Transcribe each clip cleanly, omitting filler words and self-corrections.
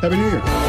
Happy New Year.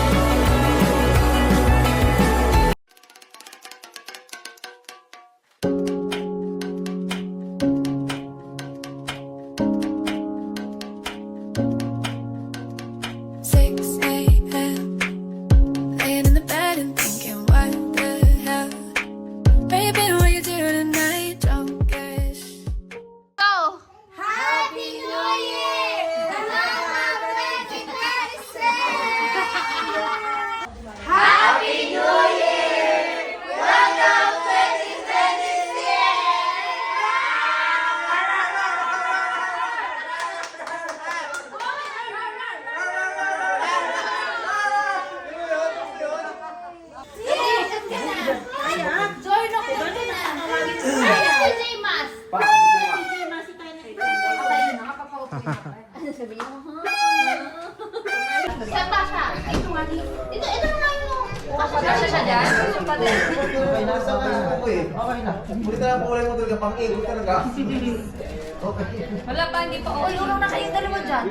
Wala pa, hindi pa. Uy, ulong na kayong dalawa dyan.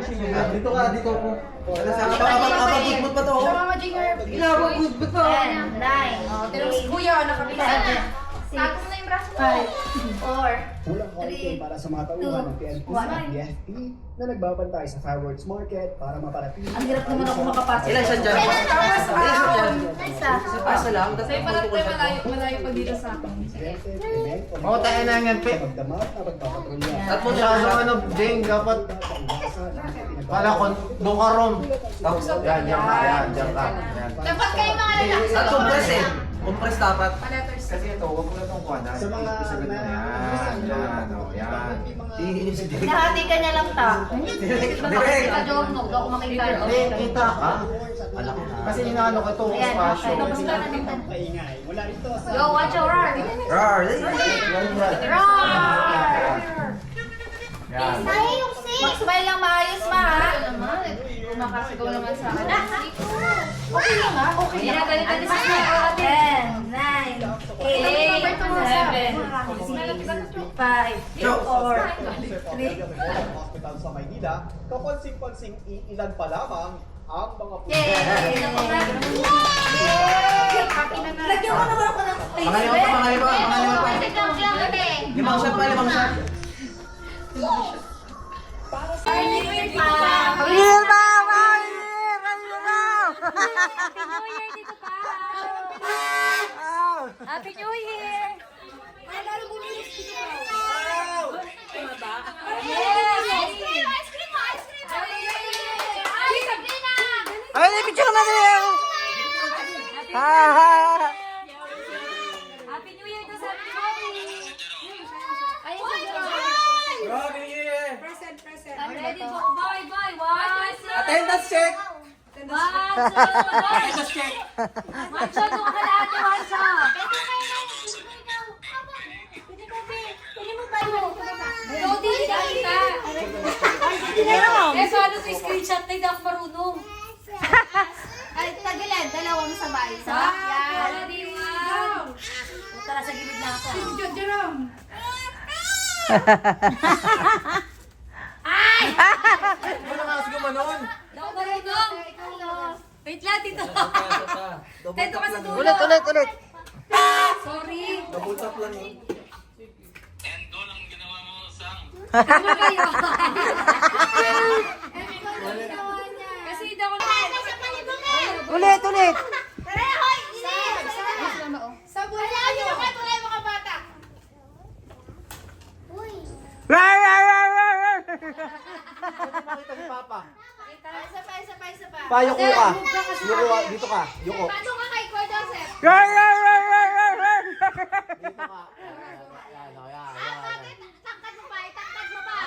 Dito ka, dito ako. Abang-abang pa to. Siya, Mama Jinger. Abang-abang pa. 10, 9. Pero si Kuya, nakapila. Tapos na yung braso mo. 4. Unang hurricane para sa mga tauhan ng PNP at BFP na nagbabantay sa fireworks market para mapanatili. Ang hirap naman ako makapasok. Ilan siya dyan? Isa. Asa lang? Sa'yo pala tayo malayo pa dito sa akin. Oo, tayo na nga, pe. Magdamag na magpapatrolya. At mo siya sa ano, Jeng, dapat pala ko, doon ka rom. Tapos, yan, dyan ka. Dapat kayo mga lalaki. At compress eh. Compress dapat. Kasi ito, huwag mo na itong kuha na. Sa mga Iinis si Jeng. Nahati ka niya lang ta. Direk. Ka Jornog, daw ako makita. Hindi, nakita ka. Kasi inaano ko itong Ayan, spasyo. okay. Tapos ka na dito. maingay. Mula rito sa Yo, watch your roar. Rar! Roar! Yan. Mag-smile lang maayos, ma, ha? Makasigaw naman sa akin. Okay lang, ha? Okay lang. Ganito din sa smile. 10, 9, 8, 7, 6, 5, 4, 3. hospital sa Maynila, kaponsing-ponsing ilan pa lamang ang mga Yay! Lagyan mo naman ako ng face. Mga lima pa. Limang shot pa, limang shot. Happy New Year! Ay, lalo bumilis dito pa. Yes! Ice cream! Ice cream! Ice cream! Ay, Sabrina! Ay, picture na din! Happy New Year to sa Joey! Ay, Happy New Year! I'm ready to bye bye. One, two, Attendance check! Attendance check! One shot, yung kalahati, one shot. Pwede mo ba yun? Lodi, dahil ka. Eh, so ano sa screenshot na hindi ako marunong. Ay, tagilan, dalawang sabay. Yan. Ready, one. Tara sa gilid na ako. Jerome. Ay! Ano nga kasi gumanon? Daw marunong. Wait lang, dito. Dito ka sa dulo. Ulit. Sorry. Double tap lang yun. Ano kayo? Kasi hindi ako Ulit. Tara, hoy! Inis! Sabon na kayo! Tulay mga bata! Uy! Makita ni Papa. Isa pa. Payoko ka. Yuko, dito ka. Yuko. Paano ka kay Kuya Joseph? Dito ka. Tangkad mo pa! Tangkad mo pa!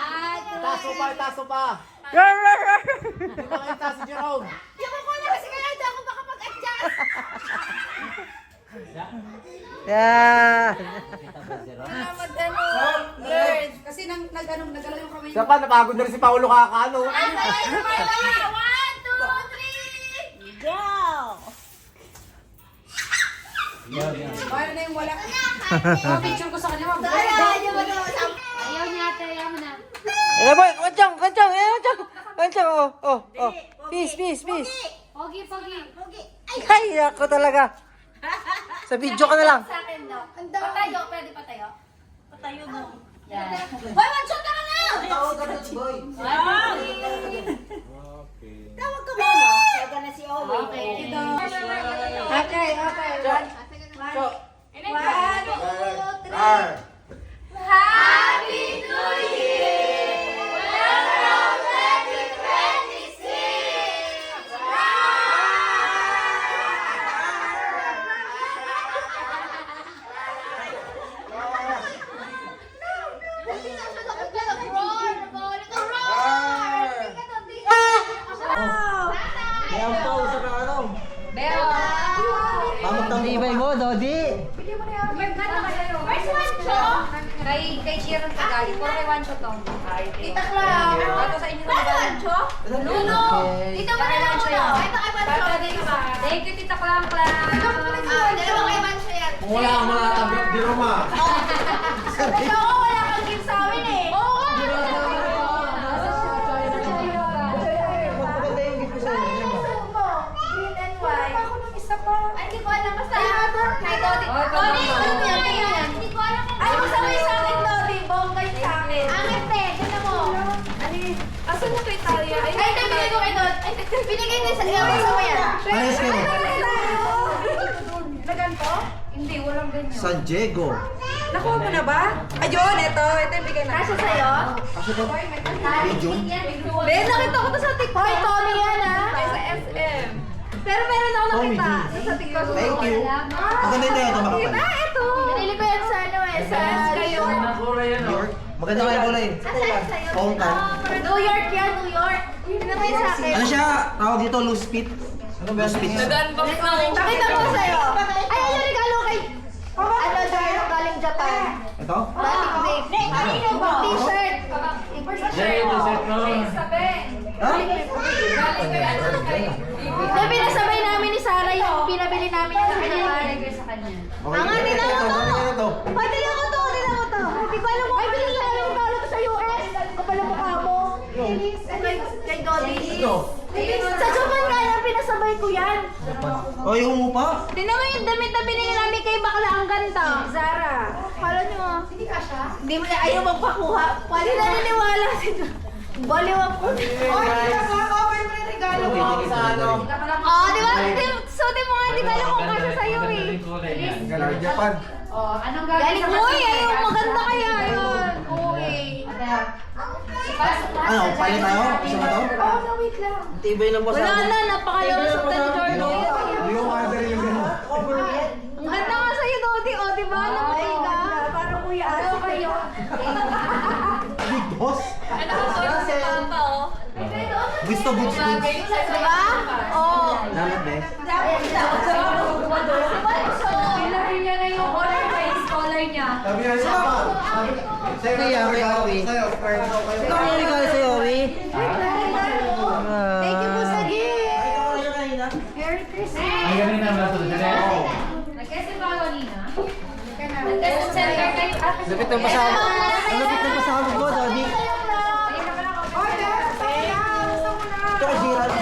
Itaas mo pa. Hindi makita si Jerome. Yung ko na kasi kaya hindi ako makapag-adjust! Yeah. Nerd! Kasi nagalaw yung kamay Siya pa, napagod na rin si Paolo kakano. One, two, three! Go! Paano na yung wala? Mga picture ko sa kanya, ayaw niya ate, ayaw mo na. Eh, boy, kacang. Oh. Peace. Okay, Pogi, pogi. Ay, ako talaga. Sa video ka na lang. Sa akin daw. Patayo, pwede patayo. Patayo mo. Yan. Hoy, one shot ka na lang! Tawag ka na, boy. Tawag ka mama. Tawag ka na si Owe. Okay. Okay, okay. One, two, three. Happy New Year! Welcome 2026! May ampaw sa ano. Tibay mo, Dodi. Where's Wancho? Kay Sharon Tagali. Puro kay Wancho to. Tita Clam. Ito sa inyo na ba? Wancho? Luno. Dito mo na Wancho yan. Ito kay Wancho. Thank you, Tita Clam Clam. Dalawa kay Wancho yan. Kung wala kang mga tabi, di Roma. Kasi ako wala kang gift sa amin eh. Oo nga. Green and white. Ako nung isa pa. Ay, hindi ko alam. Basta. Kay Dodi. Dodi, ano yan? Kaya yan. Hindi ko alam. Ay, masabay sa akin, Dodi. Bongga yung sa akin. Angit eh. Ganda mo. Asan na kay Talia? Ay, ito binigay ko kay Dodi. Ay, binigay din sa iyo. Masabay yan. Ayos kayo. Na ganito? Hindi, walang ganyan. San Diego. Nakuha mo na ba? Ayun, ito yung bigay na. Kasya sa'yo? Video. Ben, nakita ko to sa TikTok. Hoy, Tommy yan ah. Sa SM. Pero meron ako Tommy nakita. G. Sa TikTok. Thank you. Maganda na ito makapal. Diba? Ito. Binili ko yan sa ano eh. Sa New York. New York. Maganda kayo kulay. Asan sa'yo? Hong Kong. New York yan, New York. Ano ba yung sa akin? Ano siya? Tawag dito, loose fit. Ano ba yung speed? Nag-unbox na ako. Pakita ko sa'yo. Ay, ano regalo kay... Ano dahil galing Japan. Ito? Dating babe. T-shirt. Ha? Hindi, pinasabay namin ni Sarah yung pinabili namin yung sa kanya. Okay. Ang atin lang Ito, ako. ito. Pati lang ko to, hindi lang ko to. Hindi ko alam mo. Ay, binili namin yung regalo to sa US. Kapal ang mukha mo. Kay Dolly. Ito. Sa Japan nga yan, pinasabay ko yan. O, yung umupa? Tingnan mo yung damit na binili namin kay Bakla ang ganda. Zara. Kala nyo ah. Hindi ka siya? Hindi mo na ayaw magpakuha. Hindi na niniwala. Baliw ako. Oh, di ba? Suotin mo nga, di ba alam kung kasya sa'yo eh. Galing Japan. Galing mo eh, ayaw maganda kaya yun. Uy. Ano, palit tayo? Gusto mo to? Oh, wait lang. Tibay lang po sa... Wala na, napakalawas sa ni Jordan. Hindi ko makadari yung gano'n. Ang ganda nga sa'yo, Dodi. O, di ba? Namatay ka. Parang kuya. Ano kayo? Big boss? Ano ko to si Papa, oh. Gusto goods goods. Diba? Oo. Salamat, be. Kailangan niya na yung color niya. Sabi nga siya pa. Sa'yo na yung regalo. Sa'yo. Ito ang regalo sa'yo, Owi. Thank you po sa gift. Merry Christmas. Nag-kasi ba ako, Nina? Nag-kasi center kayo. Lapit ng pasabog. Ang lapit ng pasabog mo, Dodi. Ito ko Gerald.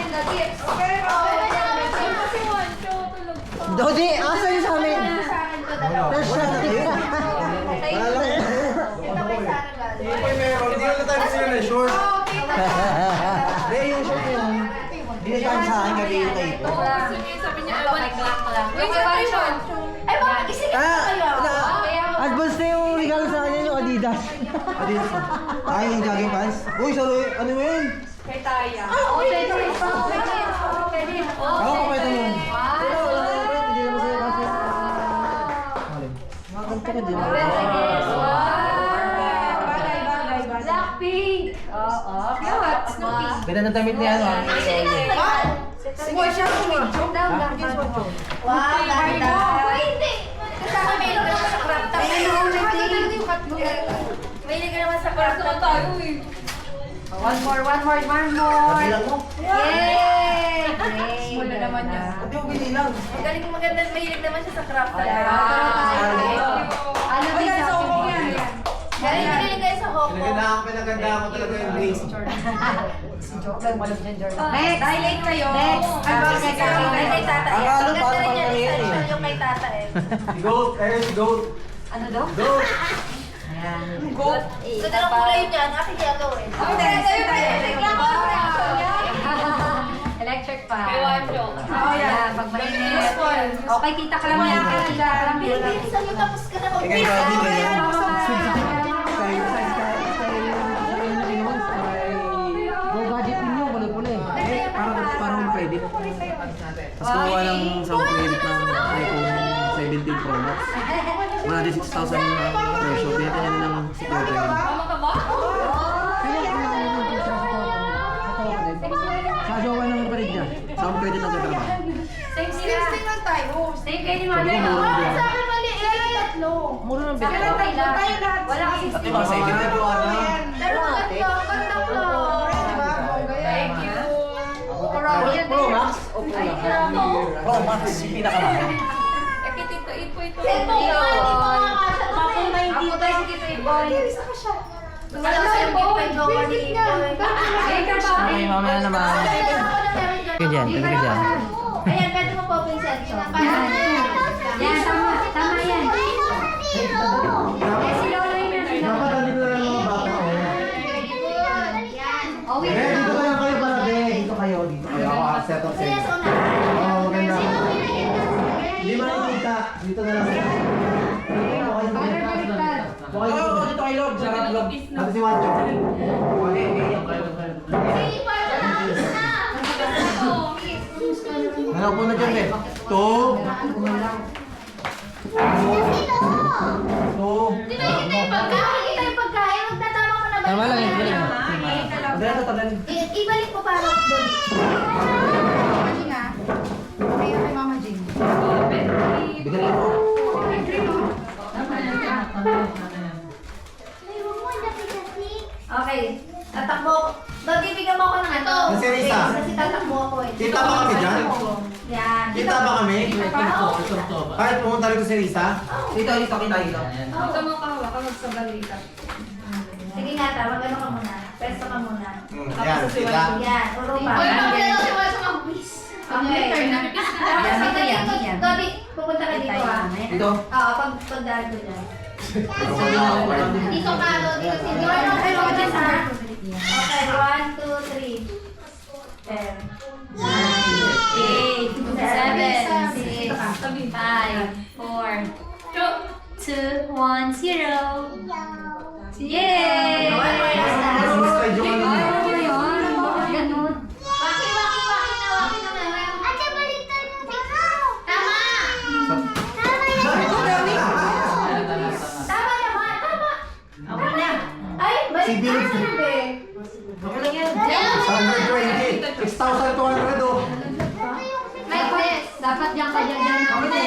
Dodi, asan yung sa amin? Tapos siya. Hindi na tayo sa'yo na short. Hindi, yung short yun. Hindi na tayo sa akin gabi yung tayo. Sabi niya, I want black lang. Wait, fashion. Ay, bakit isingit ko kayo? Advance na yung regalo sa kanya yung Adidas. Adidas. Ay, yung jogging pants. Uy, sorry. Ano mo yun? Kay Taya. Oh, pwede. Ako pa ito mo. Hindi naman sa'yo kasi. Mga ganito ka din. Blackpink. Oo. Cute. Snoopy. Ganda ng damit niya, ano? Simoy siya, medyo. Wow, ganda. Hindi. Kasama may ka naman sa crop top. May ka naman sa crop top. tayo eh. One more. Kabilang mo. Yay! Small na naman yan. Hindi mo binilang. Magaling maganda. Mahilig naman siya sa crop top. Ano Ano din sa upo yan? Pero yung binigay sa Hong Kong. Pinaganda ako talaga yung base. Next! Dahil late kayo. Next! Ay, kay tata. Ang ano, Ganda parang rin yan, pangkariyan essential eh. yung kay tata eh. Goat, goat. Ano daw? Goat. Goat. So, dalawang kulay niyan. Akin yellow eh. Electric pa. May wancho. Oo, yan. Pag mainit. Okay, kita ka lang yan. Kita ka lang yan. Bilisan nyo tapos ka na Ikaw yung dati ba yan? Go gadget ninyo, pula-pula eh. Parang pwede. Tapos kumuha ng sound credit ng iPhone 17 Pro Max. 106,000 ang presyo. Binita niya ng 50,000. Sa jowa ng parid niya. Sound credit ang tatrabaho. Same sila. lang tayo. Same kayo ni Sabi ko, Mami. mura Sa akin mali. Ilan tatlo? Mura ng Pero bigay. tayo lahat. Wala kasi Ate, mga 70 ko ano. Dalawa tatlo. Ganda ko. Thank you. Pro Max o Pro Max? Pro Max, yung pinakamahal. Cellphone ko nga, hindi ko makakasya to eh. Ako tayo si Tito Iboy. Wala sa cellphone. Visit niya. Okay, mamaya naman. Ganyan, talaga dyan. Ayan, pwede mo po po yung cellphone. Yan, tama yan. Eh, si Lola yun na. Dapat nandito na lang mga bata ko. Oh, wait. Dito lang kayo pala, be. Dito kayo. Ako, set of Sila sa una. Oo, maganda. Hindi makikita. Dito na lang. Oo, dito kay Lord, sa Lord. Ate si Wancho. Ano po na dyan, be? 2. 2. Di ba kita yung pagkain? Kita yung pagkain. Magtatama ko na ba? Tama lang, ibalik mo. Dito, talan. Ibalik ko para doon. Bigyan mo. Okay. Tatakbo. Doon, bibigyan mo ako ng ito. Nasi Risa. Kasi tatakbo ako eh. Kita ba kami dyan? Yan. Kita ba kami? Kahit pumunta rito si Risa? Dito, kita dito. Sige nga, tawag ano ka muna. Pesto ka muna. Yan, kita. Yan, uro pa. Okay. Tapos pag dito, Dodi, pupunta ka dito ah. Dito. Oo, pagdaan ko dyan. Dito ka, Dodi. Kasi di ba naman kayo dyan ha? Okay, 1, 2, 3. 10. 9, 8, 7, 6, 5, 4, 2, 1, 0. Yay! Ganun. Waki na. Ate, balik tayo ng Tama! Tama naman, tama! Ay, balik Si Bill. tayo na, be. Okay lang yan. 120. 6,200 oh. Like this. Dapat diyan ka dyan. Kaya mo na.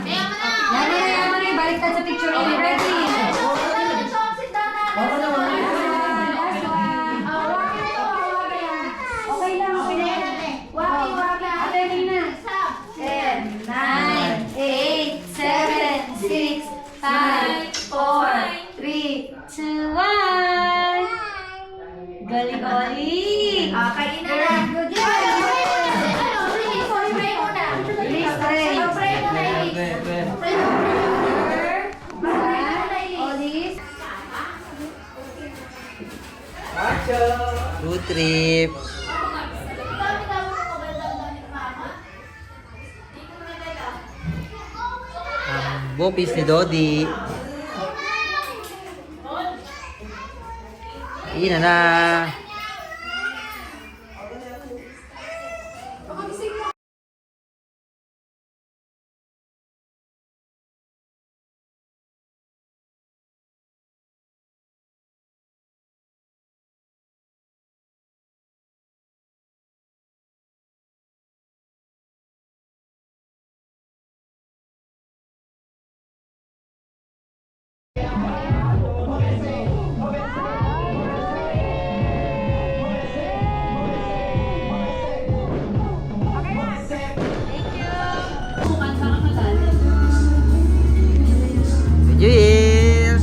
Yan. Baliktad sa picture. Ready? Okay lang. Ate, tingnan. 10, 9, 8, 7, 6, 5, 4, 3, 2, 1. Galing, Oli. Kain na na. Good job. Ano, release. Pray muna. Release, pray. Pray muna, Elise. Pray muna, Elise. Road trip. Ang bopis ni Dodi. Ina na. Juil.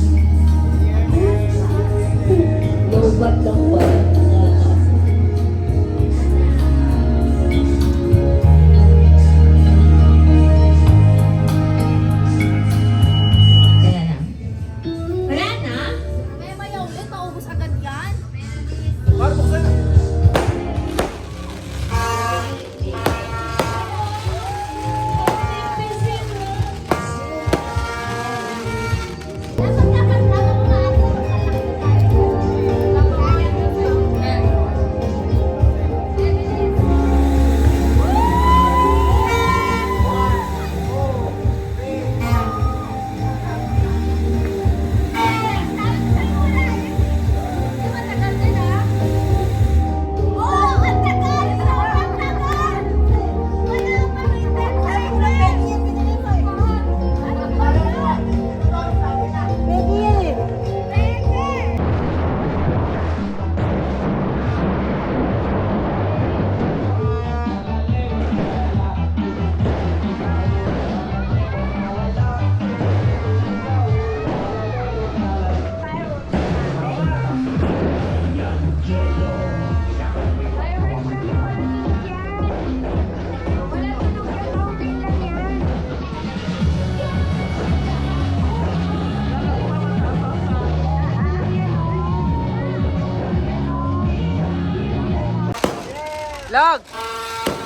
Log!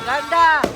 Ganda!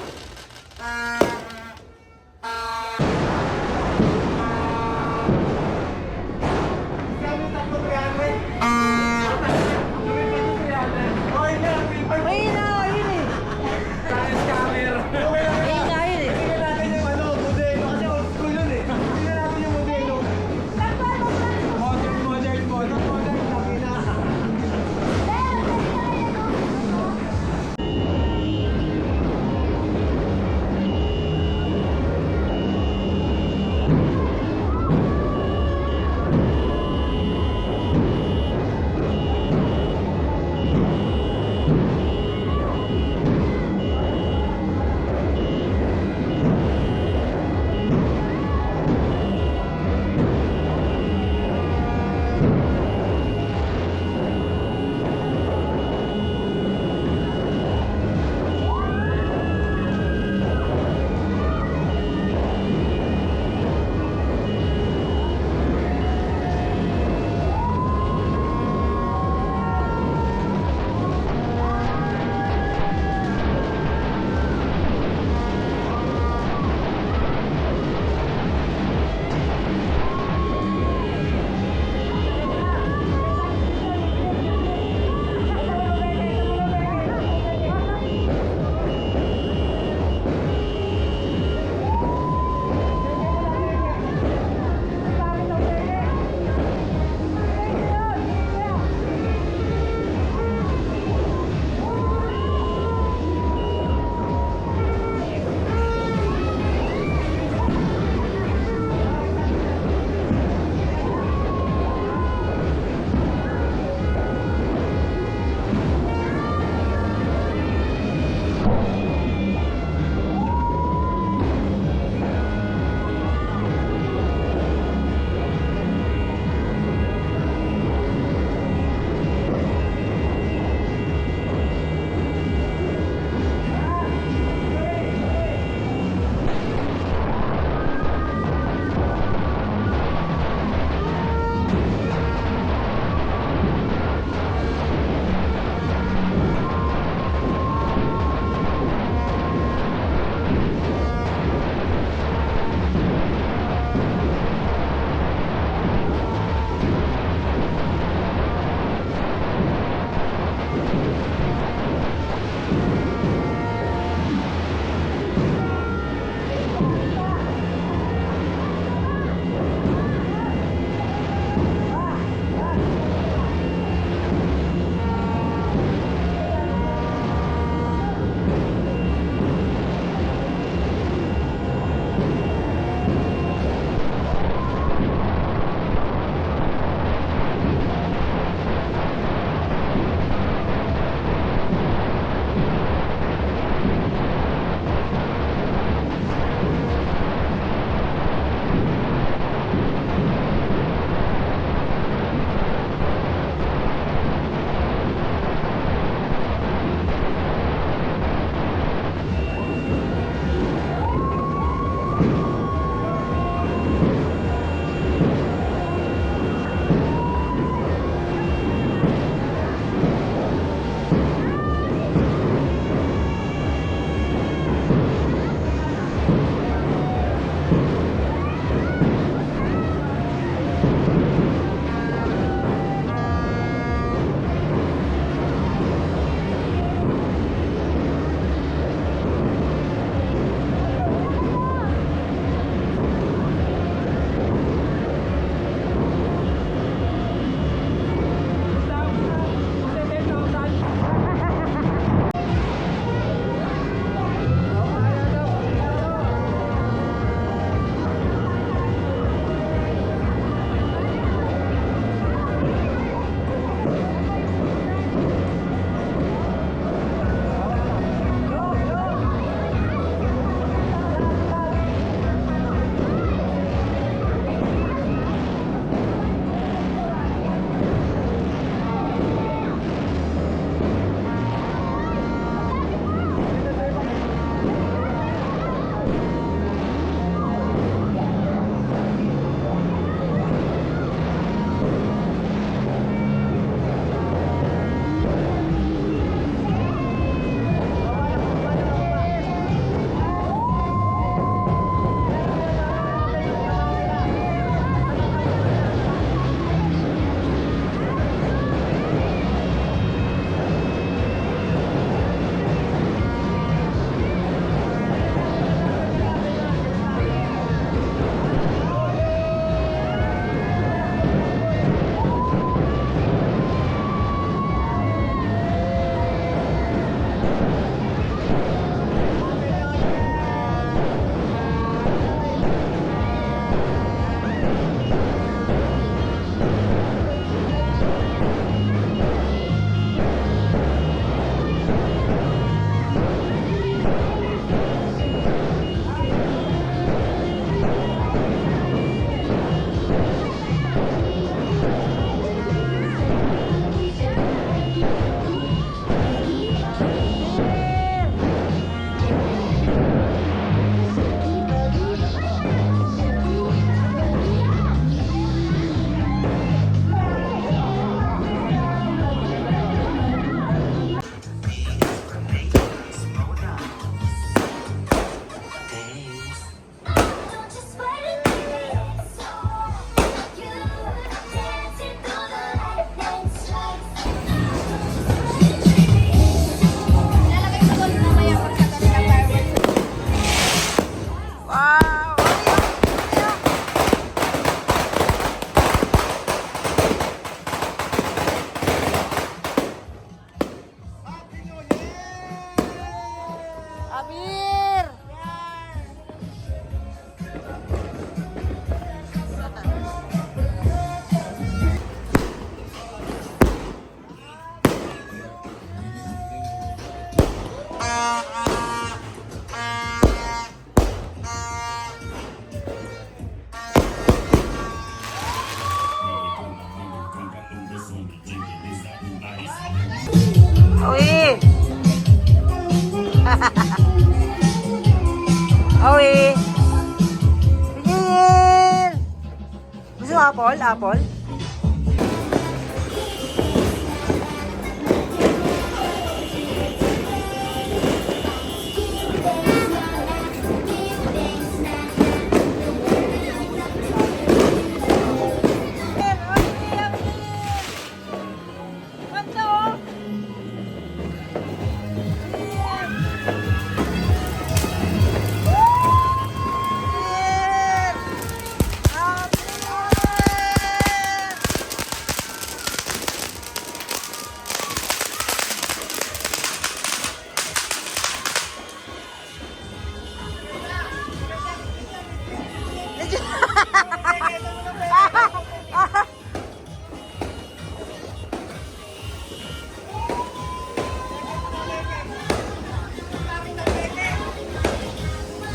apple? Apple?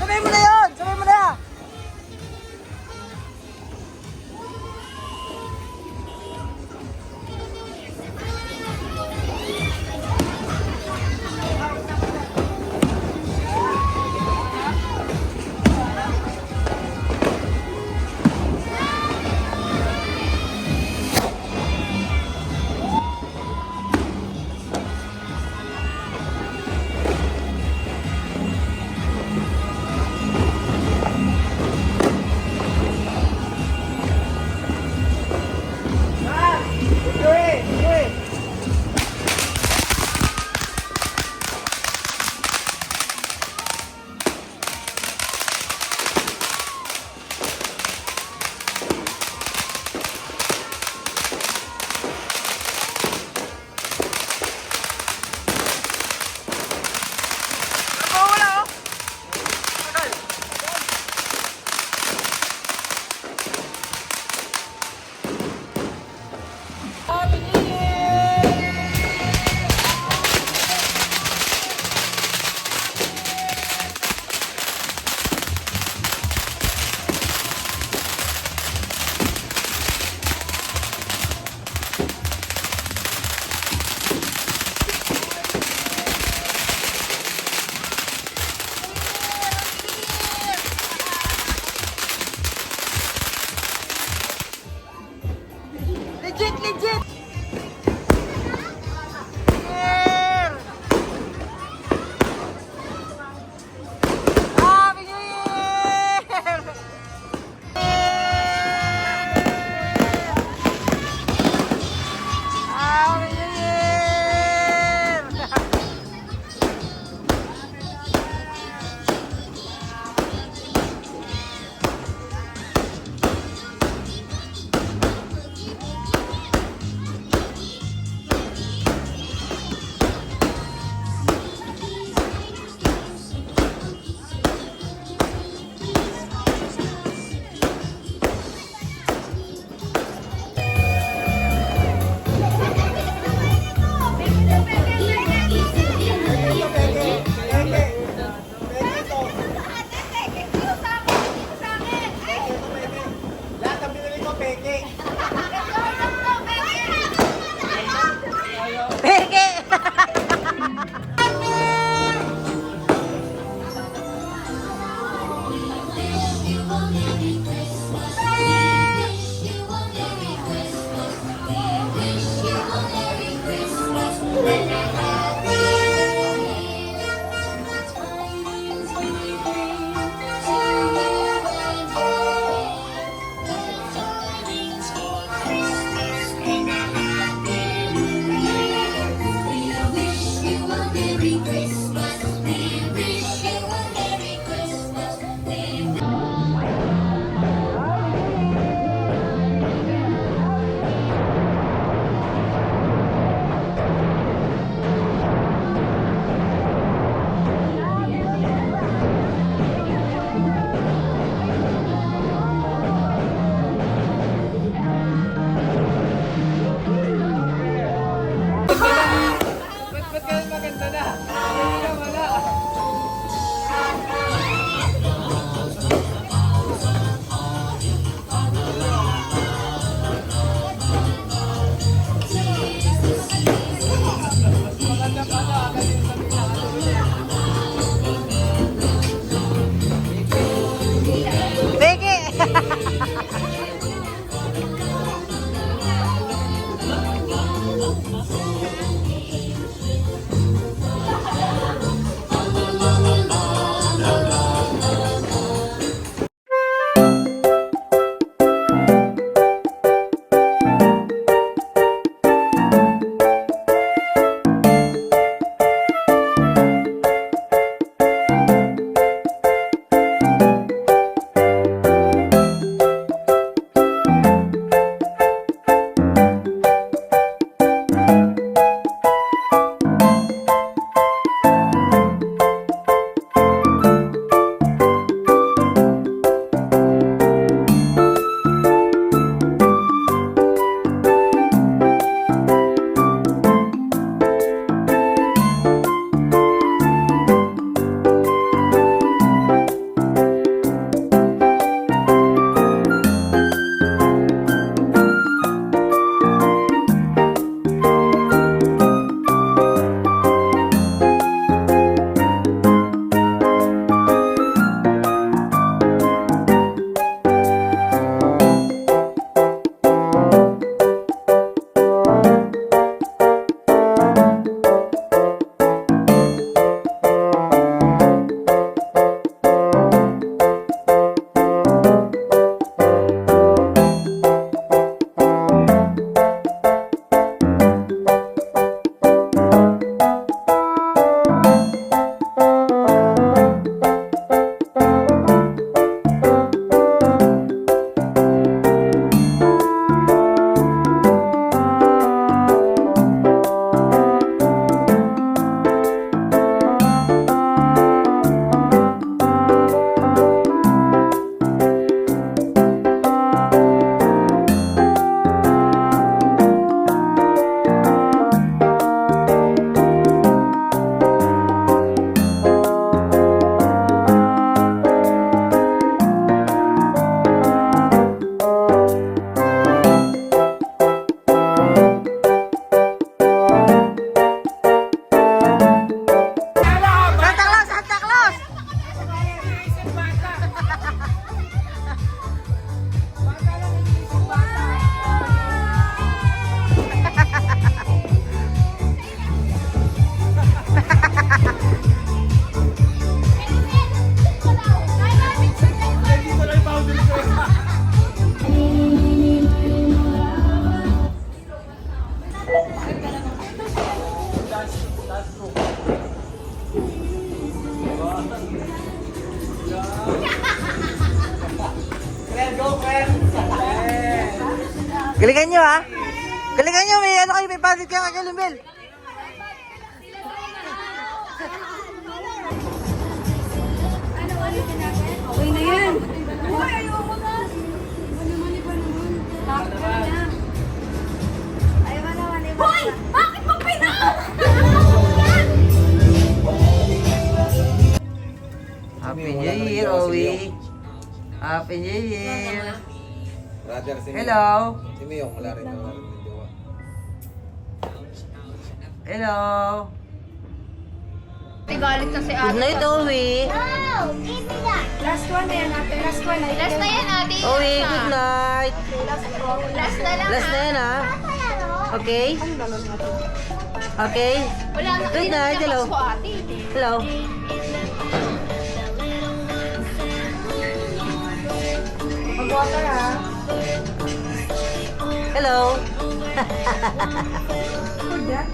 Sabay mo na yun! Sabay mo na! Legit, legit! Year! Happy New Year! Happy New Year! Galingan nyo ha. Galingan nyo, may ano kayo, may pasit kayo kay Lumbel. Okay na yan. Uy, ayoko na. Hoy! Bakit mo Happy New Year, Owi. Happy New Year. Brother, si Hello. Si Miyong, wala rin ng jowa. Hello. Galit na si Good night, Owi. Last one na yan, ate. Last one. Last na yan, ate. Owi, good night. Last na lang, Last na yan ha. Okay? Okay? Wala na. Good night, hello. Hello. Mag-water ha. Hello. Good yan.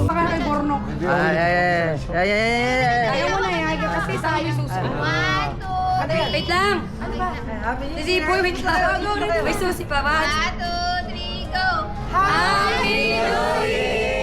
Baka kay Bornok. Ayaw mo na yan. Kasi sa kayo susunod. Wait lang. Si Zipoy, wait lang. May susi pa ba? 1, 2, 3, go! Happy New Year!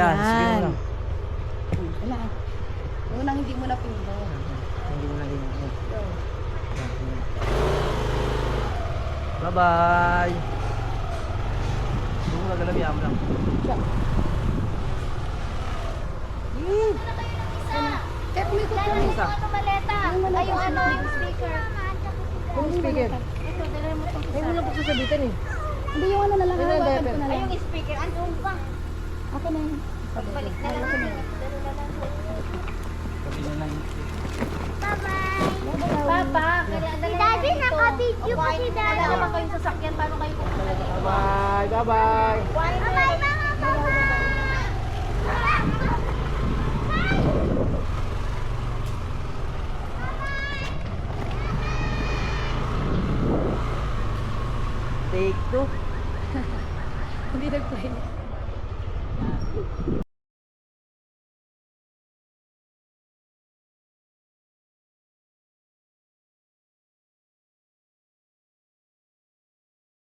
Yan, sige mo lang. Wala. Unang hindi mo na pindo. Hindi mo na din. Bye-bye. Hindi mo nagalabihan mo lang. Tep mo ito po isa. Maleta. Ay, yung ano, yung speaker. Yung speaker. Ito, dala mo itong Ay, mo lang pagsasabitan eh. Hindi yung ano na lang. Hawakan ko na Ay, lang. yung speaker. Andun pa. Ako na yun. Balik na lang. Papa, si Daddy naka-video pa si Daddy. Wala naman kayong sasakyan, paano kayo pupunta dito? Bye, bye-bye. Bye-bye mga papa! Take two. Hindi nag-play.